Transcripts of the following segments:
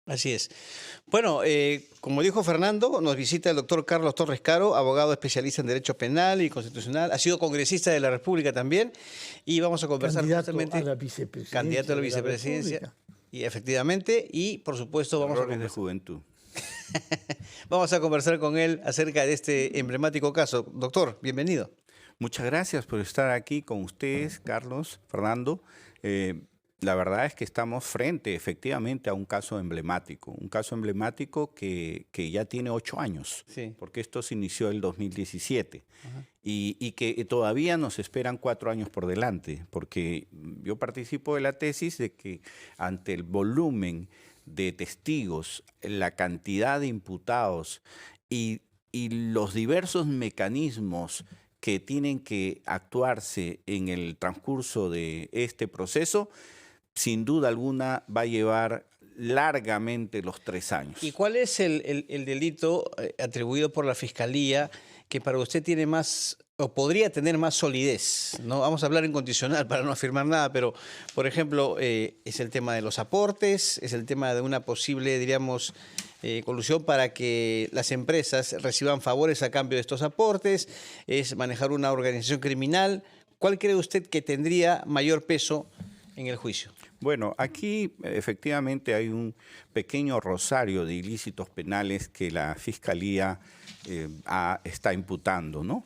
Así es. Bueno, como dijo Fernando, nos visita el doctor Carlos Torres Caro, abogado especialista en Derecho Penal y Constitucional. Ha sido congresista de la República también y vamos a conversar Candidato a justamente, la candidato a vicepresidencia la de la vicepresidencia, República. y efectivamente, y por supuesto vamos a Errores de conversar, juventud. vamos a conversar con él acerca de este emblemático caso. Doctor, bienvenido. Muchas gracias por estar aquí con ustedes, Carlos, Fernando. La verdad es que estamos frente efectivamente a un caso emblemático que ya tiene 8 años, Sí. porque esto se inició el 2017 Ajá. y que todavía nos esperan 4 años por delante, porque yo participo de la tesis de que ante el volumen de testigos, la cantidad de imputados y los diversos mecanismos que tienen que actuarse en el transcurso de este proceso, sin duda alguna va a llevar largamente los 3 años. ¿Y cuál es el delito atribuido por la Fiscalía que para usted tiene más o podría tener más solidez? No vamos a hablar en condicional para no afirmar nada, pero por ejemplo, es el tema de los aportes, es el tema de una posible, diríamos, colusión para que las empresas reciban favores a cambio de estos aportes, es manejar una organización criminal. ¿Cuál cree usted que tendría mayor peso en el juicio? Bueno, aquí efectivamente hay un pequeño rosario de ilícitos penales que la Fiscalía está imputando, ¿no?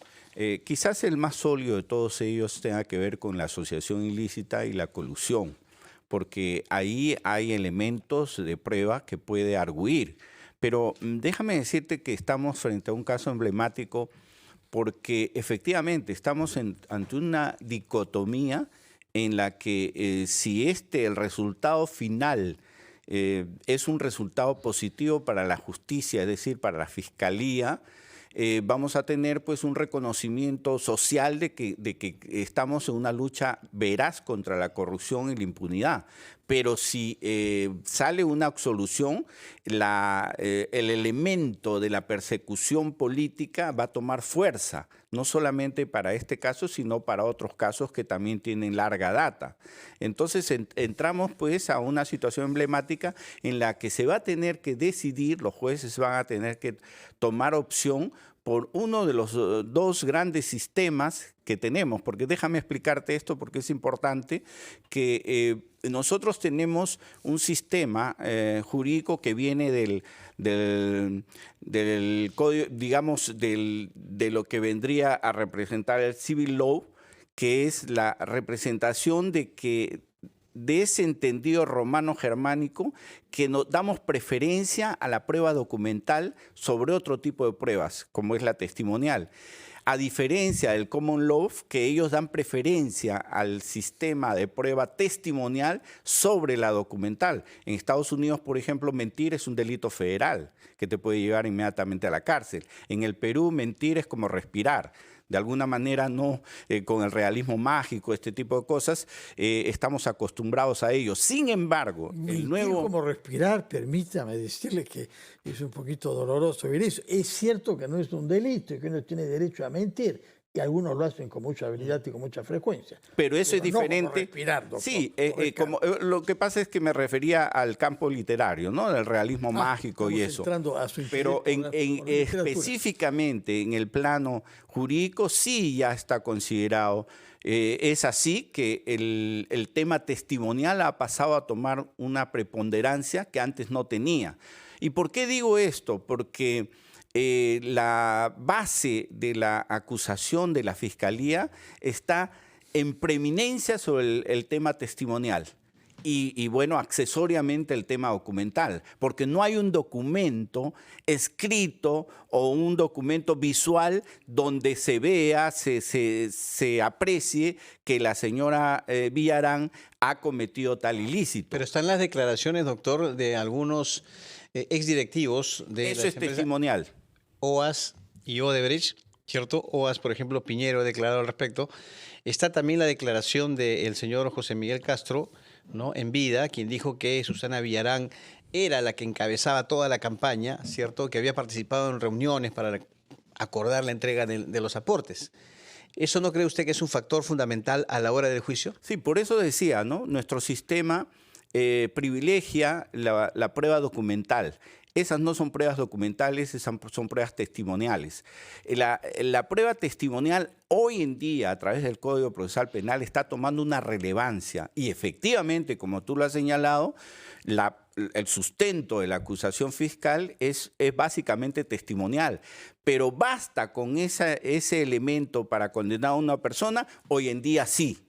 Quizás el más sólido de todos ellos tenga que ver con la asociación ilícita y la colusión, porque ahí hay elementos de prueba que puede arguir. Pero déjame decirte que estamos frente a un caso emblemático porque efectivamente estamos ante una dicotomía en la que si el resultado final es un resultado positivo para la justicia, es decir, para la Fiscalía, vamos a tener pues un reconocimiento social de que estamos en una lucha veraz contra la corrupción y la impunidad. Pero si sale una absolución, el elemento de la persecución política va a tomar fuerza, no solamente para este caso, sino para otros casos que también tienen larga data. Entonces entramos pues a una situación emblemática en la que se va a tener que decidir, los jueces van a tener que tomar opción por uno de los dos grandes sistemas que tenemos, porque déjame explicarte esto porque es importante, que nosotros tenemos un sistema jurídico que viene del código, digamos, de lo que vendría a representar el civil law, que es la representación de ese entendido romano-germánico que nos damos preferencia a la prueba documental sobre otro tipo de pruebas, como es la testimonial. A diferencia del common law, que ellos dan preferencia al sistema de prueba testimonial sobre la documental. En Estados Unidos, por ejemplo, mentir es un delito federal que te puede llevar inmediatamente a la cárcel. En el Perú, mentir es como respirar. De alguna manera no con el realismo mágico, este tipo de cosas, estamos acostumbrados a ello. Sin embargo, el nuevo... como respirar, permítame decirle que es un poquito doloroso ver eso. Es cierto que no es un delito y que uno tiene derecho a mentir, y algunos lo hacen con mucha habilidad y con mucha frecuencia. Pero eso es no diferente. como respirar, doctor. Sí, lo que pasa es que me refería al campo literario, ¿no? Del realismo mágico y eso. Pero específicamente en el plano jurídico sí ya está considerado. Es así que el tema testimonial ha pasado a tomar una preponderancia que antes no tenía. ¿Y por qué digo esto? Porque la base de la acusación de la Fiscalía está en preeminencia sobre el tema testimonial y bueno, accesoriamente el tema documental, porque no hay un documento escrito o un documento visual donde se vea, se aprecie que la señora Villarán ha cometido tal ilícito. Pero están las declaraciones, doctor, de algunos exdirectivos de eso es testimonial. OAS y Odebrecht, ¿cierto? OAS, por ejemplo, Piñero ha declarado al respecto. Está también la declaración del señor José Miguel Castro, ¿no?, en vida, quien dijo que Susana Villarán era la que encabezaba toda la campaña, ¿cierto?, que había participado en reuniones para acordar la entrega de los aportes. ¿Eso no cree usted que es un factor fundamental a la hora del juicio? Sí, por eso decía, ¿no? Nuestro sistema privilegia la prueba documental. Esas no son pruebas documentales, esas son pruebas testimoniales. La prueba testimonial hoy en día, a través del Código Procesal Penal, está tomando una relevancia y efectivamente, como tú lo has señalado, el sustento de la acusación fiscal es básicamente testimonial. Pero basta con ese elemento para condenar a una persona, hoy en día sí.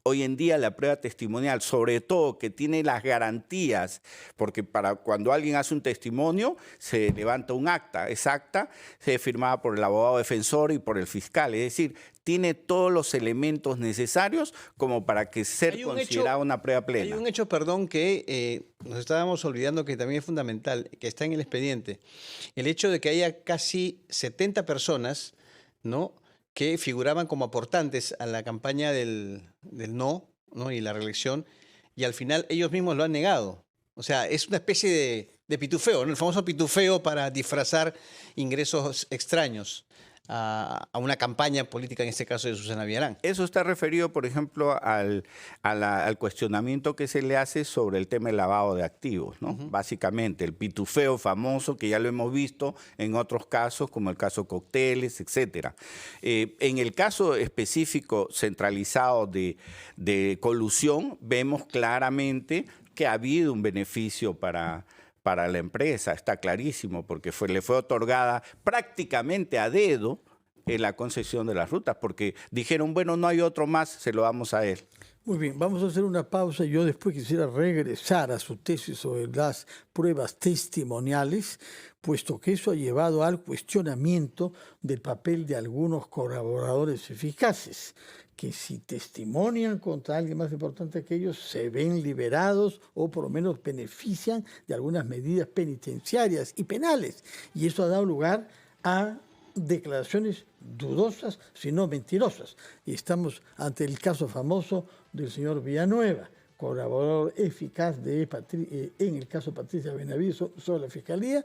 Hoy en día la prueba testimonial, sobre todo que tiene las garantías, porque cuando alguien hace un testimonio se levanta un acta, esa acta se firmada por el abogado defensor y por el fiscal, es decir, tiene todos los elementos necesarios como para que ser considerada una prueba plena. Hay un hecho, perdón, que nos estábamos olvidando que también es fundamental, que está en el expediente. El hecho de que haya casi 70 personas, ¿no?, que figuraban como aportantes a la campaña del no, y la reelección, y al final ellos mismos lo han negado. O sea, es una especie de pitufeo, ¿no? El famoso pitufeo para disfrazar ingresos extraños a una campaña política, en este caso de Susana Villarán. Eso está referido, por ejemplo, al cuestionamiento que se le hace sobre el tema del lavado de activos, ¿no? Básicamente, el pitufeo famoso que ya lo hemos visto en otros casos, como el caso Cócteles, etcétera. En el caso específico centralizado de colusión, vemos claramente que ha habido un beneficio para la empresa, está clarísimo, porque le fue otorgada prácticamente a dedo la concesión de las rutas, porque dijeron, bueno, no hay otro más, se lo damos a él. Muy bien, vamos a hacer una pausa. Yo después quisiera regresar a su tesis sobre las pruebas testimoniales, puesto que eso ha llevado al cuestionamiento del papel de algunos colaboradores eficaces, que si testimonian contra alguien más importante que ellos, se ven liberados o por lo menos benefician de algunas medidas penitenciarias y penales. Y eso ha dado lugar a declaraciones dudosas, si no mentirosas. Y estamos ante el caso famoso del señor Villanueva, colaborador eficaz en el caso Patricia Benavides sobre la Fiscalía,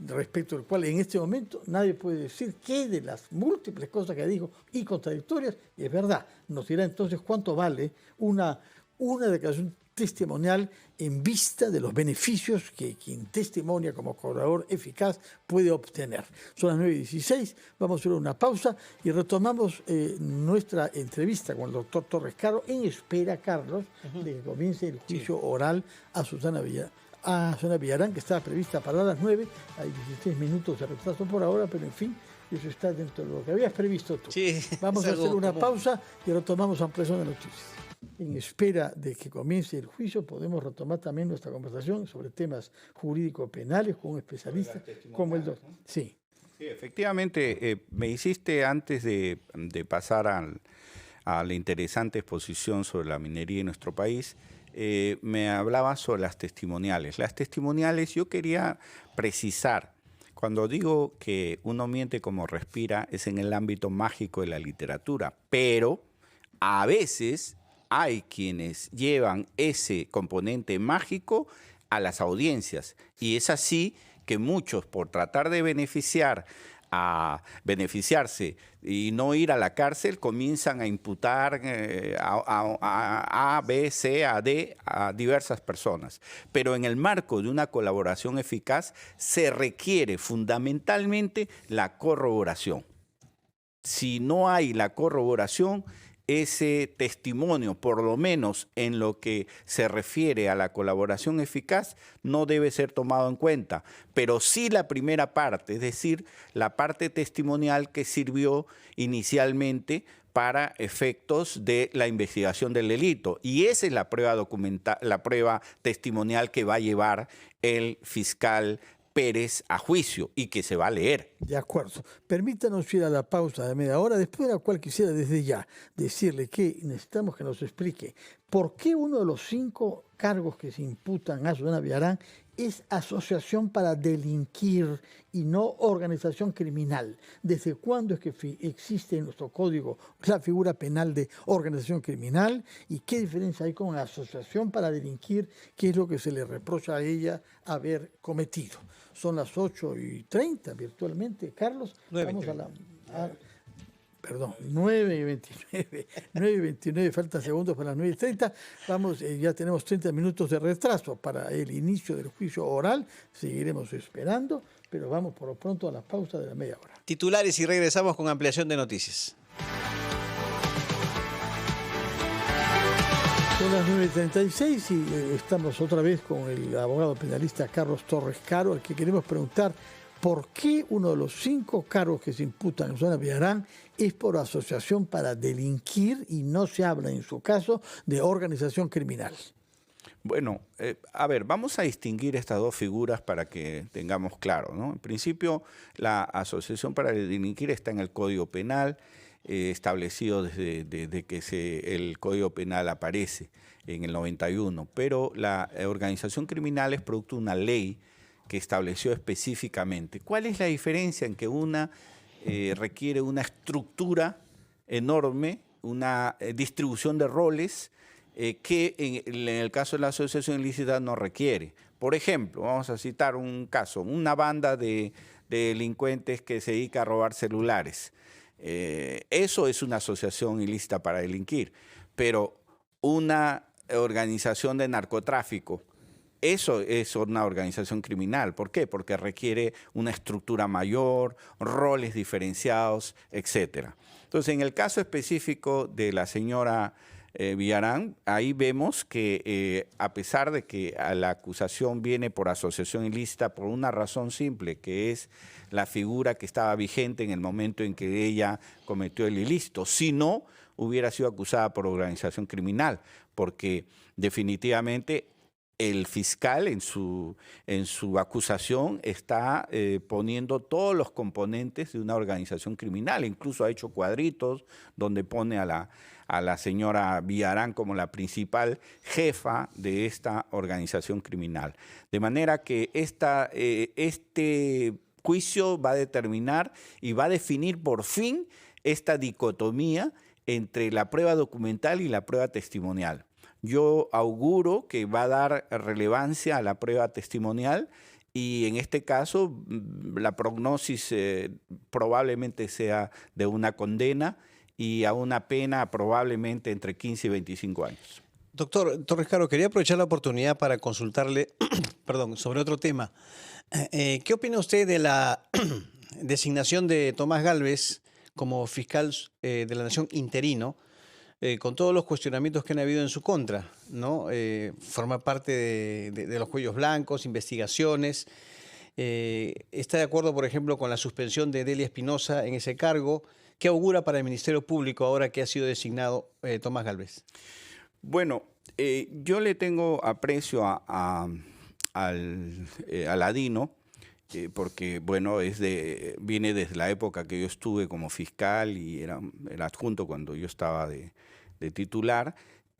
respecto al cual en este momento nadie puede decir qué de las múltiples cosas que dijo y contradictorias es verdad. Nos dirá entonces cuánto vale una declaración testimonial en vista de los beneficios que quien testimonia como colaborador eficaz puede obtener. Son las 9:16, vamos a hacer una pausa y retomamos nuestra entrevista con el doctor Torres Caro en espera, Carlos, de que comience el juicio oral a Susana Villarán, que estaba prevista para las 9. Hay 16 minutos de retraso por ahora, pero en fin, eso está dentro de lo que habías previsto tú. Sí, vamos a hacer una pausa y retomamos Ampliación de Noticias. En espera de que comience el juicio, podemos retomar también nuestra conversación sobre temas jurídico-penales con un especialista como el doctor. Sí. Sí, efectivamente, me hiciste antes de pasar a la interesante exposición sobre la minería en nuestro país, me hablaba sobre las testimoniales. Las testimoniales, yo quería precisar, cuando digo que uno miente como respira, es en el ámbito mágico de la literatura, pero a veces hay quienes llevan ese componente mágico a las audiencias, y es así que muchos, por tratar de beneficiarse y no ir a la cárcel, comienzan a imputar a B, C, a D, a diversas personas. Pero en el marco de una colaboración eficaz se requiere fundamentalmente la corroboración. Si no hay la corroboración, ese testimonio, por lo menos en lo que se refiere a la colaboración eficaz, no debe ser tomado en cuenta, pero sí la primera parte, es decir, la parte testimonial que sirvió inicialmente para efectos de la investigación del delito. Y esa es la prueba la prueba testimonial que va a llevar el fiscal Pérez a juicio y que se va a leer. De acuerdo. Permítanos ir a la pausa de media hora, después de la cual quisiera desde ya decirle que necesitamos que nos explique por qué uno de los 5 cargos que se imputan a Susana Villarán es asociación para delinquir y no organización criminal. ¿Desde cuándo es que existe en nuestro código la figura penal de organización criminal? ¿Y qué diferencia hay con asociación para delinquir? ¿Qué es lo que se le reprocha a ella haber cometido? Son las 8:30 virtualmente. Carlos, vamos a la... perdón, 9:29, 9:29, faltan segundos para las 9:30. Vamos, ya tenemos 30 minutos de retraso para el inicio del juicio oral. Seguiremos esperando, pero vamos por lo pronto a la pausa de la media hora. Titulares y regresamos con ampliación de noticias. Son las 9:36 y estamos otra vez con el abogado penalista Carlos Torres Caro, al que queremos preguntar por qué uno de los 5 cargos que se imputan a Susana Villarán es por asociación para delinquir y no se habla en su caso de organización criminal. Bueno, a ver, vamos a distinguir estas dos figuras para que tengamos claro, ¿no? En principio, la asociación para delinquir está en el Código Penal, establecido desde que el Código Penal aparece en el 91, pero la organización criminal es producto de una ley que estableció específicamente. ¿Cuál es la diferencia en que una requiere una estructura enorme, una distribución de roles que en el caso de la asociación ilícita no requiere? Por ejemplo, vamos a citar un caso, una banda de delincuentes que se dedica a robar celulares. Eso es una asociación ilícita para delinquir, pero una organización de narcotráfico, eso es una organización criminal. ¿Por qué? Porque requiere una estructura mayor, roles diferenciados, etc. Entonces, en el caso específico de la señora Villarán, ahí vemos que a pesar de que la acusación viene por asociación ilícita por una razón simple, que es la figura que estaba vigente en el momento en que ella cometió el ilícito, si no, hubiera sido acusada por organización criminal, porque definitivamente el fiscal en su acusación está poniendo todos los componentes de una organización criminal, incluso ha hecho cuadritos donde pone a la señora Villarán como la principal jefa de esta organización criminal. De manera que este juicio va a determinar y va a definir por fin esta dicotomía entre la prueba documental y la prueba testimonial. Yo auguro que va a dar relevancia a la prueba testimonial y en este caso la prognosis probablemente sea de una condena y a una pena probablemente entre 15 y 25 años. Doctor Torres Caro, quería aprovechar la oportunidad para consultarle perdón, sobre otro tema. ¿Qué opina usted de la designación de Tomás Gálvez como fiscal de la Nación interino, con todos los cuestionamientos que han habido en su contra, ¿no? Forma parte de los cuellos blancos, investigaciones. ¿Está de acuerdo, por ejemplo, con la suspensión de Delia Espinosa en ese cargo? ¿Qué augura para el Ministerio Público ahora que ha sido designado Tomás Gálvez? Bueno, yo le tengo aprecio al Ladino, porque bueno, viene desde la época que yo estuve como fiscal y era adjunto cuando yo estaba de titular,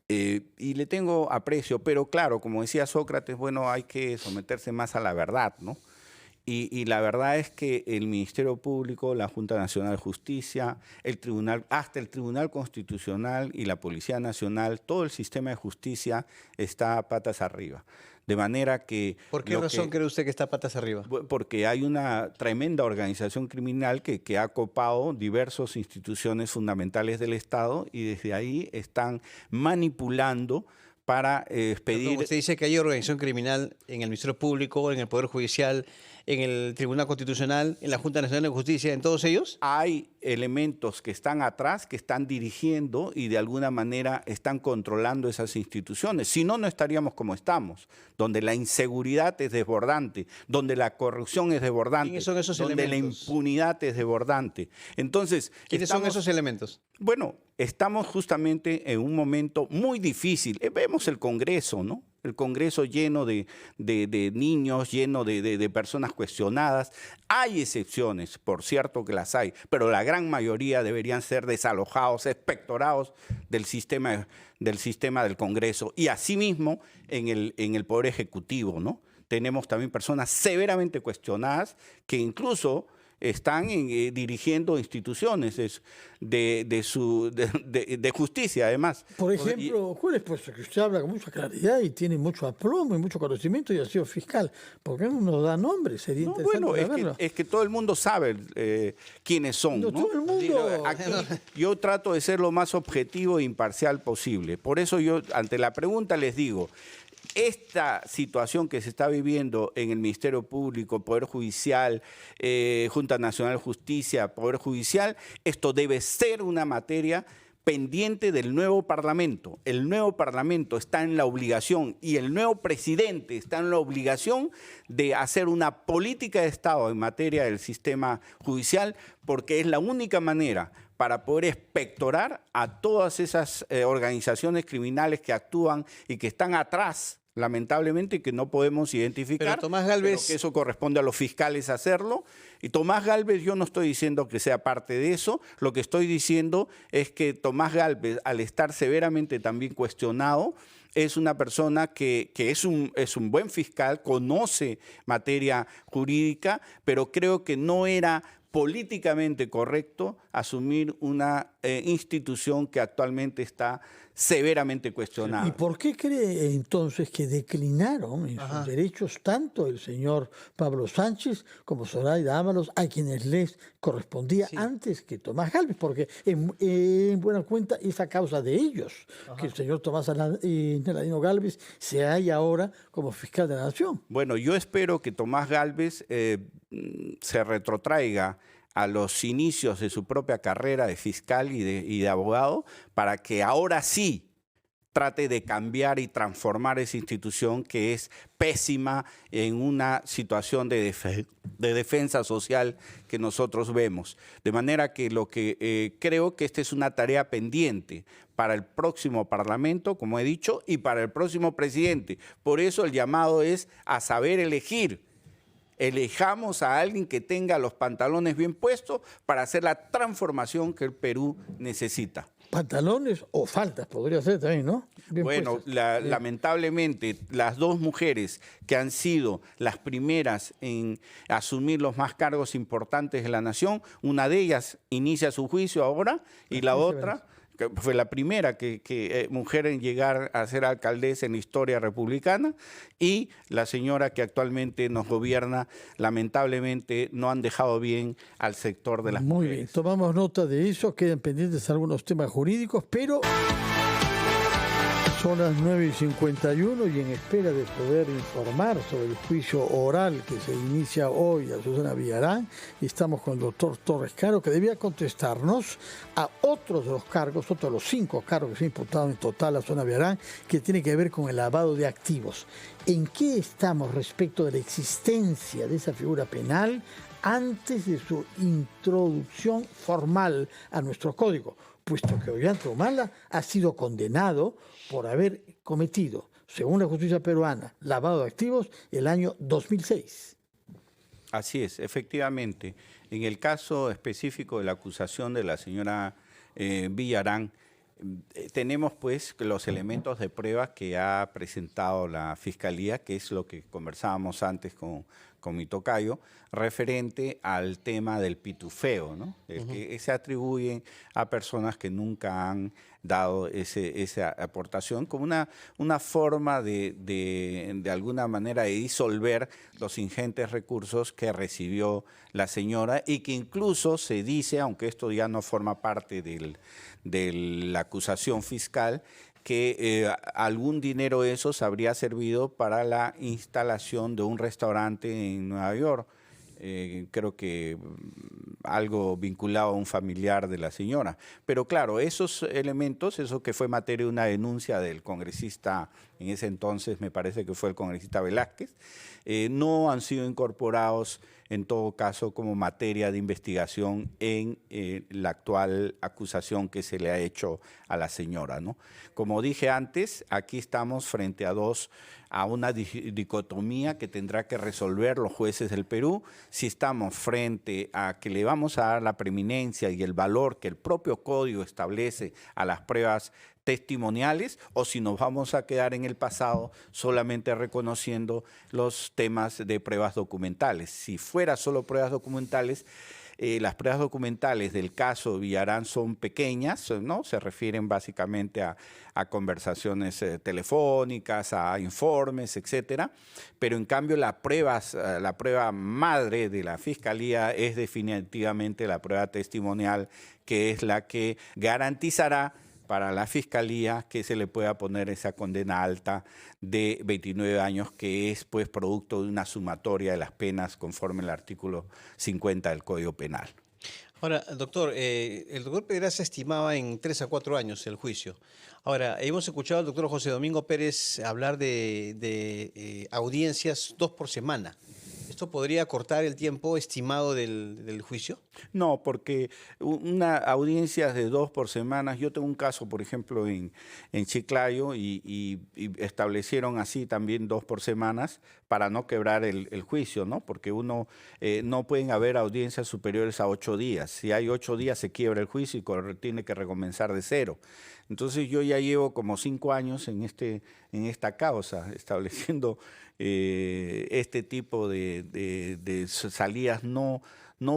y le tengo aprecio, pero claro, como decía Sócrates, bueno, hay que someterse más a la verdad, ¿no? Y la verdad es que el Ministerio Público, la Junta Nacional de Justicia, el Tribunal, hasta el Tribunal Constitucional y la Policía Nacional, todo el sistema de justicia está patas arriba. De manera que... ¿Por qué razón cree usted que está patas arriba? Porque hay una tremenda organización criminal que ha copado diversas instituciones fundamentales del Estado y desde ahí están manipulando para pedir... Perdón, usted dice que hay organización criminal en el Ministerio Público, en el Poder Judicial, en el Tribunal Constitucional, en la Junta Nacional de Justicia, ¿en todos ellos? Hay elementos que están atrás, que están dirigiendo y de alguna manera están controlando esas instituciones. Si no, no estaríamos como estamos, donde la inseguridad es desbordante, donde la corrupción es desbordante, ¿Quiénes son esos donde elementos? la impunidad es desbordante. Entonces, ¿Quiénes son esos elementos? Bueno, estamos justamente en un momento muy difícil. Vemos el Congreso, ¿no? El Congreso lleno de niños, lleno de personas cuestionadas. Hay excepciones, por cierto que las hay, pero la gran mayoría deberían ser desalojados, expectorados del sistema del Congreso. Y asimismo en el Poder Ejecutivo, ¿no? Tenemos también personas severamente cuestionadas que incluso están dirigiendo instituciones de justicia, además. Por ejemplo, ¿cuál es puesto que usted habla con mucha claridad y tiene mucho aplomo y mucho conocimiento y ha sido fiscal? ¿Por qué no nos da nombres? Sería interesante saberlo. Es que todo el mundo sabe quiénes son. No, todo el mundo. Aquí yo trato de ser lo más objetivo e imparcial posible. Por eso yo, ante la pregunta, les digo, esta situación que se está viviendo en el Ministerio Público, Poder Judicial, Junta Nacional de Justicia, Poder Judicial, esto debe ser una materia pendiente del nuevo Parlamento. El nuevo Parlamento está en la obligación y el nuevo presidente está en la obligación de hacer una política de Estado en materia del sistema judicial, porque es la única manera para poder expectorar a todas esas organizaciones criminales que actúan y que están atrás, lamentablemente, que no podemos identificar. Pero Tomás Gálvez, pero que eso corresponde a los fiscales hacerlo. Y Tomás Gálvez, yo no estoy diciendo que sea parte de eso, lo que estoy diciendo es que Tomás Gálvez, al estar severamente también cuestionado, es una persona que es un buen fiscal, conoce materia jurídica, pero creo que no era políticamente correcto asumir una institución que actualmente está severamente cuestionada. ¿Y por qué cree entonces que declinaron en sus derechos tanto el señor Pablo Sánchez como Zoraida Ábalos, a quienes les correspondía antes que Tomás Gálvez? Porque en buena cuenta es a causa de ellos que el señor Tomás Aladino Gálvez se halla ahora como fiscal de la Nación. Bueno, yo espero que Tomás Gálvez se retrotraiga a los inicios de su propia carrera de fiscal y de abogado, para que ahora sí trate de cambiar y transformar esa institución que es pésima en una situación de defensa social que nosotros vemos. De manera que lo que creo que esta es una tarea pendiente para el próximo Parlamento, como he dicho, y para el próximo presidente. Por eso el llamado es a saber elegir. Elijamos a alguien que tenga los pantalones bien puestos para hacer la transformación que el Perú necesita. Pantalones o faltas, podría ser también, ¿no? Bien bueno, lamentablemente, las dos mujeres que han sido las primeras en asumir los más cargos importantes de la nación, una de ellas inicia su juicio ahora y la otra, que fue la primera mujer en llegar a ser alcaldesa en la historia republicana, y la señora que actualmente nos gobierna, lamentablemente no han dejado bien al sector de las mujeres. Muy bien, tomamos nota de eso, quedan pendientes algunos temas jurídicos, pero son las 9:51 y en espera de poder informar sobre el juicio oral que se inicia hoy a Susana Villarán, y estamos con el doctor Torres Caro, que debía contestarnos a otros de los cargos, otros de los 5 cargos que se han imputado en total a Susana Villarán, que tiene que ver con el lavado de activos. ¿En qué estamos respecto de la existencia de esa figura penal antes de su introducción formal a nuestro código? Puesto que Ollanta Humala ha sido condenado por haber cometido, según la justicia peruana, lavado de activos el año 2006. Así es, efectivamente. En el caso específico de la acusación de la señora Villarán, tenemos pues los elementos de prueba que ha presentado la Fiscalía, que es lo que conversábamos antes con mi tocayo, referente al tema del pitufeo, ¿no? Que se atribuyen a personas que nunca han dado esa aportación como una forma de alguna manera de disolver los ingentes recursos que recibió la señora, y que incluso se dice, aunque esto ya no forma parte de la acusación fiscal, que algún dinero de esos habría servido para la instalación de un restaurante en Nueva York. Creo que algo vinculado a un familiar de la señora. Pero claro, esos elementos, eso que fue materia de una denuncia del congresista, en ese entonces me parece que fue el congresista Velázquez, no han sido incorporados en todo caso como materia de investigación en la actual acusación que se le ha hecho a la señora, ¿no? Como dije antes, aquí estamos frente a una dicotomía que tendrá que resolver los jueces del Perú, si estamos frente a que le vamos a dar la preeminencia y el valor que el propio código establece a las pruebas testimoniales o si nos vamos a quedar en el pasado solamente reconociendo los temas de pruebas documentales. Si fuera solo pruebas documentales, las pruebas documentales del caso Villarán son pequeñas, ¿no? Se refieren básicamente a conversaciones telefónicas, a informes, etcétera. Pero en cambio la prueba madre de la Fiscalía es definitivamente la prueba testimonial, que es la que garantizará para la Fiscalía que se le pueda poner esa condena alta de 29 años, que es pues producto de una sumatoria de las penas conforme al artículo 50 del Código Penal. Ahora, doctor, el doctor Pedraza estimaba en 3 a 4 años el juicio. Ahora, hemos escuchado al doctor José Domingo Pérez hablar de audiencias 2 por semana. ¿Esto podría cortar el tiempo estimado del juicio? No, porque una audiencia de 2 por semana, yo tengo un caso, por ejemplo, en Chiclayo y establecieron así también 2 por semanas para no quebrar el juicio, ¿no? Porque no pueden haber audiencias superiores a 8 días. Si hay 8 días se quiebra el juicio y tiene que recomenzar de cero. Entonces yo ya llevo como 5 años en esta causa, estableciendo este tipo de salidas no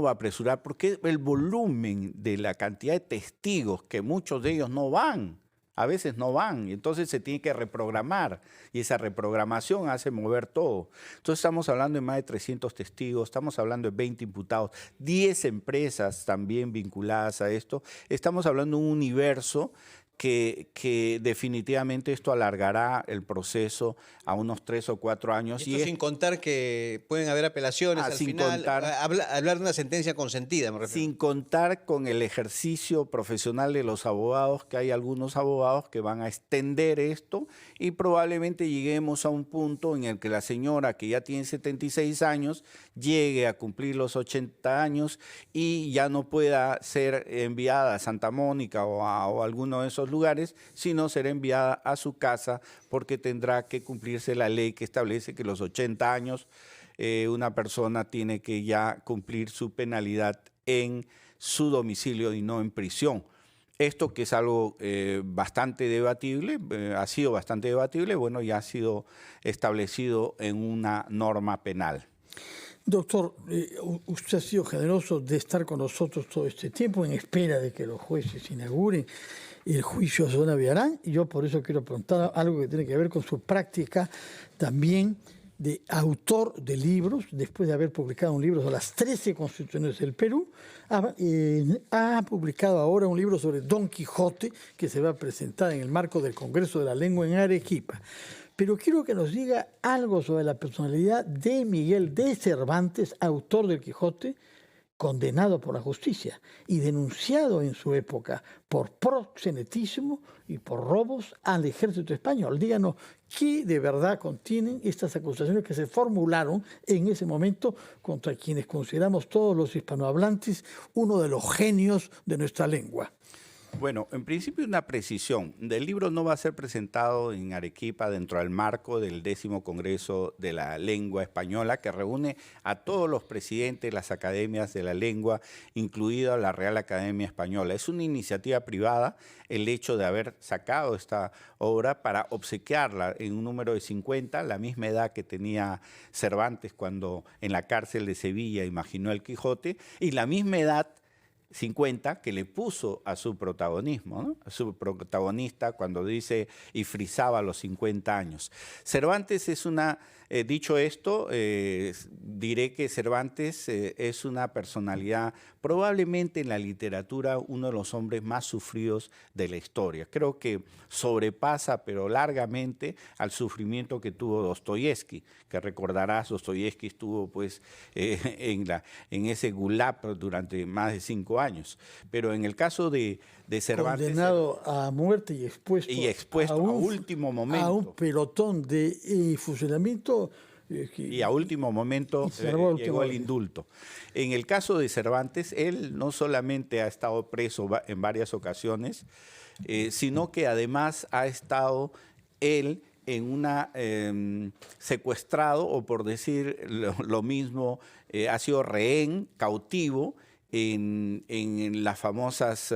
va a apresurar, porque el volumen de la cantidad de testigos, que muchos de ellos no van, a veces no van, y entonces se tiene que reprogramar, y esa reprogramación hace mover todo. Entonces estamos hablando de más de 300 testigos, estamos hablando de 20 imputados, 10 empresas también vinculadas a esto, estamos hablando de un universo que definitivamente esto alargará el proceso a unos 3 o 4 años. Y esto sin contar que pueden haber apelaciones al final, hablar de una sentencia consentida, me refiero. Sin contar con el ejercicio profesional de los abogados, que hay algunos abogados que van a extender esto y probablemente lleguemos a un punto en el que la señora, que ya tiene 76 años, llegue a cumplir los 80 años y ya no pueda ser enviada a Santa Mónica o a alguno de esos lugares, sino será enviada a su casa porque tendrá que cumplirse la ley que establece que los 80 años una persona tiene que ya cumplir su penalidad en su domicilio y no en prisión. Esto, que es algo bastante debatible, ha sido bastante debatible, bueno, ya ha sido establecido en una norma penal. Doctor, usted ha sido generoso de estar con nosotros todo este tiempo en espera de que los jueces inauguren el juicio a Susana Villarán. Y yo por eso quiero preguntar algo que tiene que ver con su práctica también de autor de libros, después de haber publicado un libro sobre las 13 constituciones del Perú, ha publicado ahora un libro sobre Don Quijote, que se va a presentar en el marco del Congreso de la Lengua en Arequipa. Pero quiero que nos diga algo sobre la personalidad de Miguel de Cervantes, autor del Quijote, condenado por la justicia y denunciado en su época por proxenetismo y por robos al ejército español. Díganos qué de verdad contienen estas acusaciones que se formularon en ese momento contra quienes consideramos todos los hispanohablantes uno de los genios de nuestra lengua. Bueno, en principio una precisión. El libro no va a ser presentado en Arequipa dentro del marco del 10º Congreso de la Lengua Española, que reúne a todos los presidentes de las academias de la lengua, incluida la Real Academia Española. Es una iniciativa privada el hecho de haber sacado esta obra para obsequiarla en un número de 50, la misma edad que tenía Cervantes cuando en la cárcel de Sevilla imaginó el Quijote, y la misma edad 50 que le puso a su protagonismo, ¿no? A su protagonista cuando dice y frisaba los 50 años. Cervantes es dicho esto, diré que Cervantes es una personalidad, probablemente en la literatura, uno de los hombres más sufridos de la historia. Creo que sobrepasa, pero largamente, al sufrimiento que tuvo Dostoyevsky, que recordarás, Dostoyevsky estuvo pues en ese gulag durante más de 5 años. Pero en el caso de Cervantes... Condenado a muerte y expuesto a último momento. A un pelotón de fusilamiento. Y a último momento llegó el indulto. En el caso de Cervantes, él no solamente ha estado preso en varias ocasiones, sino que además ha estado él en secuestrado, o por decir lo mismo, ha sido rehén, cautivo, en las famosas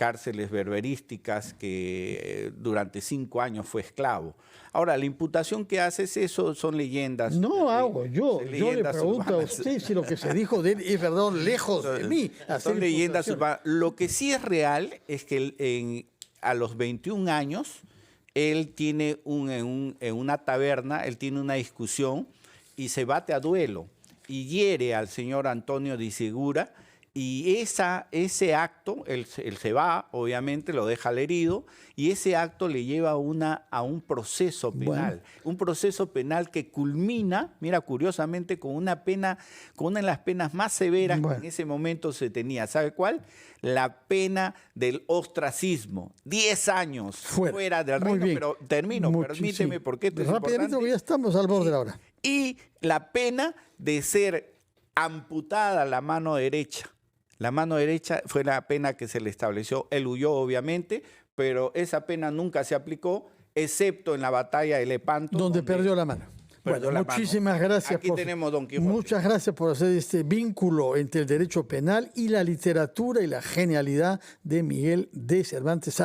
cárceles berberísticas, que durante 5 años fue esclavo. Ahora, la imputación que hace es eso, son leyendas. No hago yo. son Yo le leyendas pregunto a urbanas. usted si lo que se dijo de él es verdad, lejos de mí. Son leyendas urbanas. Lo que sí es real es que a los 21 años, él tiene en una taberna, él tiene una discusión y se bate a duelo y hiere al señor Antonio de Segura, y ese acto, él se va, obviamente, lo deja al herido, y ese acto le lleva a un proceso penal. Bueno. Un proceso penal que culmina, mira, curiosamente, con una de las penas más severas que en ese momento se tenía. ¿Sabe cuál? La pena del ostracismo. 10 años fuera del reino. Pero termino, permíteme, porque esto es rápidamente, importante. porque ya estamos al borde de la hora. Y la pena de ser amputada la mano derecha. La mano derecha fue la pena que se le estableció. Él huyó, obviamente, pero esa pena nunca se aplicó, excepto en la batalla de Lepanto, donde perdió la mano. Bueno, muchísimas gracias. Aquí tenemos Don Quijote. Muchas gracias por hacer este vínculo entre el derecho penal y la literatura y la genialidad de Miguel de Cervantes.